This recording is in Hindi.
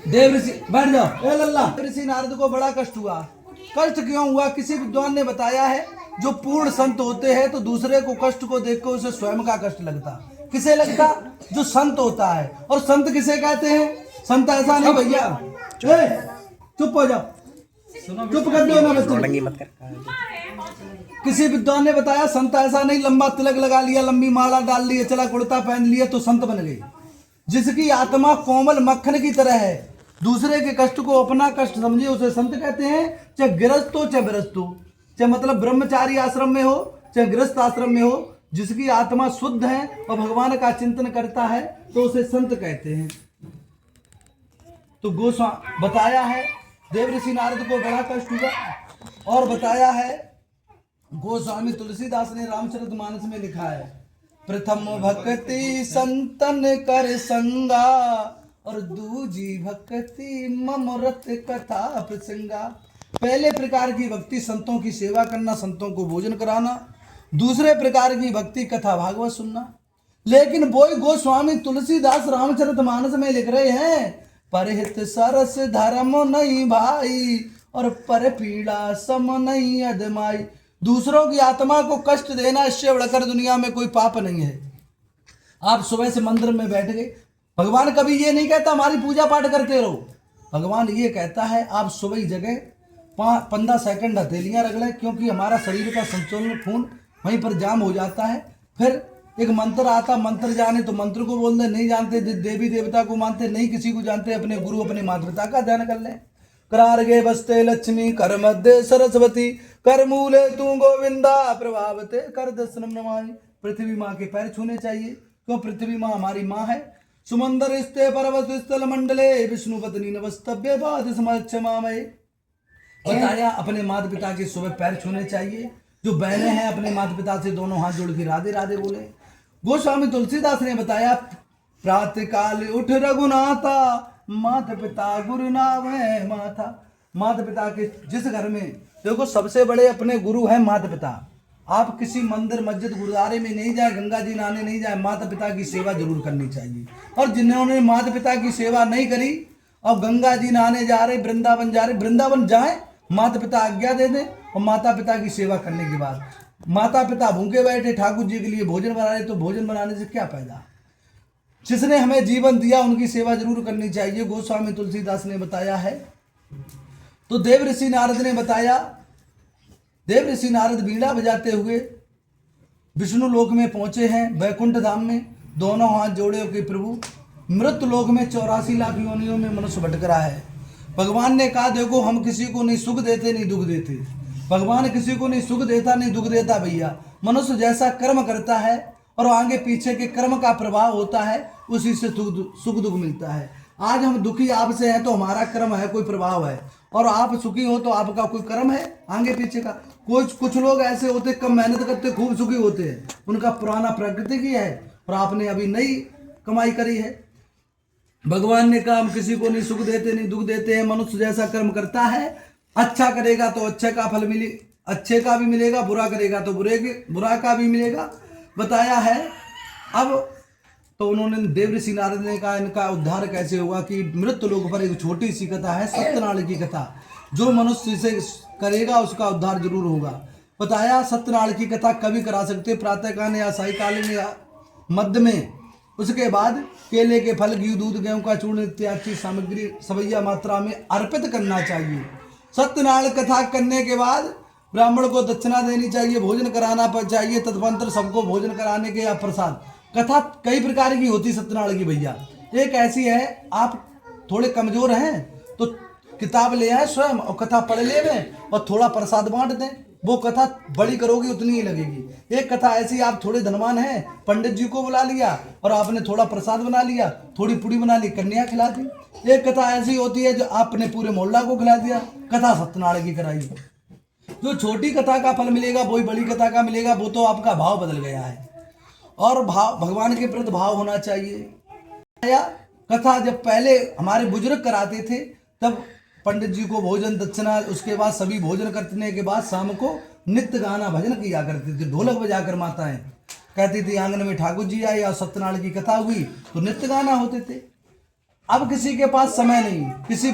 देव ऋषि बैठ जाओ। ए लल्ला, ऋषि नारद को बड़ा कष्ट हुआ। कष्ट क्यों हुआ? किसी विद्वान ने बताया है जो पूर्ण संत होते हैं तो दूसरे को कष्ट को देखकर उसे स्वयं का कष्ट लगता। किसे लगता? जो संत होता है। और संत किसे कहते हैं? संत ऐसा नहीं भैया, चुप हो जाओ, चुप कर दो ना बच्चे। किसी विद्वान ने बताया संत ऐसा नहीं लंबा तिलक लगा लिया, लंबी माला डाल लिया, चला कुर्ता पहन लिया तो संत बन गई। जिसकी आत्मा कोमल मक्खन की तरह है, दूसरे के कष्ट को अपना कष्ट समझे, उसे संत कहते हैं। चाहे गृहस्थ हो चाहे गृहस्थ हो, चाहे मतलब ब्रह्मचारी आश्रम में हो चाहे गृहस्थ आश्रम में हो, जिसकी आत्मा शुद्ध है और भगवान का चिंतन करता है तो उसे संत कहते हैं। तो गोस्वामी बताया है देव ऋषि नारद को बड़ा कष्ट हुआ। और बताया है गोस्वामी तुलसीदास ने रामचरितमानस में लिखा है, प्रथम भक्ति संतन कर संगा और दूजी भक्ति ममरत कथा प्रसंगा। पहले प्रकार की भक्ति संतों की सेवा करना, संतों को भोजन कराना। दूसरे प्रकार की भक्ति कथा भागवत सुनना। लेकिन वही गोस्वामी तुलसीदास रामचरितमानस में लिख रहे हैं, परहित सरस धर्म नहीं भाई और पर पीड़ा सम नहीं अदमाई। दूसरों की आत्मा को कष्ट देना, इससे बढ़कर दुनिया में कोई पाप नहीं है। आप सुबह से मंदिर में बैठ गए, भगवान कभी ये नहीं कहता हमारी पूजा पाठ करते रहो। भगवान ये कहता है आप सुबह जगह 15 सेकंड हथेलियां रख लें, क्योंकि हमारा शरीर का संतुलन खून वहीं पर जाम हो जाता है। फिर एक मंत्र आता, मंत्र जाने तो मंत्र को बोल दे, नहीं जानते देवी देवता को मानते, नहीं किसी को जानते, अपने गुरु अपने माता पिता का ध्यान कर लें। करारगे बसते लक्ष्मी कर मध्य सरस्वती कर मूले तू गोविंदा प्रभावते कर दर्शनम नमामि। पृथ्वी माँ के पैर छूने चाहिए, क्यों? पृथ्वी माँ हमारी माँ है। सुमंदर स्ते पर्वत स्थल मंडले विष्णु पत्नी नवस्तभ्य बाद समामय। बताया अपने माता पिता के सुबह पैर छूने चाहिए। जो बहनें हैं अपने माता पिता से दोनों हाथ जोड़ के राधे राधे बोले। गोस्वामी तुलसीदास ने बताया प्रातः काल उठ रघुनाथा माता पिता गुरु नाम है माथा। माता पिता के जिस घर में देखो सबसे बड़े अपने गुरु हैं माता पिता। आप किसी मंदिर मस्जिद गुरुद्वारे में नहीं जाए, गंगा जी नहाने नहीं जाए, माता पिता की सेवा जरूर करनी चाहिए। और जिन्होंने माता पिता की सेवा नहीं करी और गंगा जी नहाने जा रहे, वृंदावन जा रहे, वृंदावन जाए, माता पिता आज्ञा दे दें और माता पिता की सेवा करने के बाद माता पिता भूखे बैठे ठाकुर जी के लिए भोजन बना रहे तो भोजन बनाने से क्या फायदा? जिसने हमें जीवन दिया उनकी सेवा जरूर करनी चाहिए, गोस्वामी तुलसीदास ने बताया है। तो देव ऋषि नारद ने बताया, देव ऋषि नारद बीड़ा बजाते हुए विष्णु लोक में पहुंचे हैं, वैकुंठ धाम में, दोनों हाथ जोड़े कि प्रभु मृत्यु लोक में 84 लाख योनियों में मनुष्य भटक रहा है। भगवान ने कहा देखो हम किसी को नहीं सुख देते नहीं दुख देते। भगवान किसी को नहीं सुख देता नहीं दुख देता भैया। मनुष्य जैसा कर्म करता है और आगे पीछे के कर्म का प्रभाव होता है, उसी से सुख दुख मिलता है। आज हम दुखी आपसे हैं तो हमारा कर्म है, कोई प्रभाव है, और आप सुखी हो तो आपका कोई कर्म है आगे पीछे का। कुछ लोग ऐसे होते कम मेहनत करते खूब सुखी होते हैं, उनका पुराना प्रकृति की है और आपने अभी नई कमाई करी है। भगवान ने कहा हम किसी को नहीं सुख देते नहीं दुख देते हैं। मनुष्य जैसा कर्म करता है, अच्छा करेगा तो अच्छे का फल मिले, अच्छे का भी मिलेगा, बुरा करेगा तो बुरा का भी मिलेगा, बताया है। अब तो उन्होंने देव ऋषि नारद ने कहा इनका उद्धार कैसे होगा कि मृत्यु लोक पर एक छोटी सी कथा है, सत्यनारायण की कथा, जो मनुष्य इसे करेगा उसका उद्धार जरूर होगा। बताया सत्यनारायण की कथा कभी करा सकते, प्रातः काल या सायकालीन या मध्य में। उसके बाद केले के फल, घी, दूध, गेहूं का चूर्ण इत्यादि सामग्री सवैया मात्रा में अर्पित करना चाहिए। सत्यनारायण कथा करने के बाद ब्राह्मण को दक्षिणा देनी चाहिए, भोजन कराना चाहिए, तदपंतर सबको भोजन कराने के या प्रसाद। कथा कई प्रकार की होती सत्यनारायण की भैया। एक ऐसी है आप थोड़े कमजोर हैं तो किताब ले आए स्वयं और कथा पढ़ ले और थोड़ा प्रसाद बांट दें, वो कथा बड़ी करोगी उतनी ही लगेगी। एक कथा ऐसी आप थोड़े धनवान हैं, पंडित जी को बुला लिया और आपने थोड़ा प्रसाद बना लिया, थोड़ी पूड़ी बना ली, कन्या खिला दी। एक कथा ऐसी होती है जो आपने पूरे मोहल्ला को खिला दिया, कथा सत्यनारायण की कराई। जो छोटी कथा का फल मिलेगा वही बड़ी कथा का मिलेगा, वो तो आपका भाव बदल गया है और भाव भगवान के प्रति भाव होना चाहिए। कथा जब पहले हमारे बुजुर्ग कराते थे तब पंडित जी को भोजन दक्षिणा, उसके बाद सभी भोजन करने के बाद शाम को नित्य गाना भजन किया करते थे, ढोलक बजाकर माताएं कहती थी आंगन में ठाकुर जी आए और सत्यनारायण की कथा हुई तो नित्य गाना होते थे। अब किसी के पास समय नहीं, किसी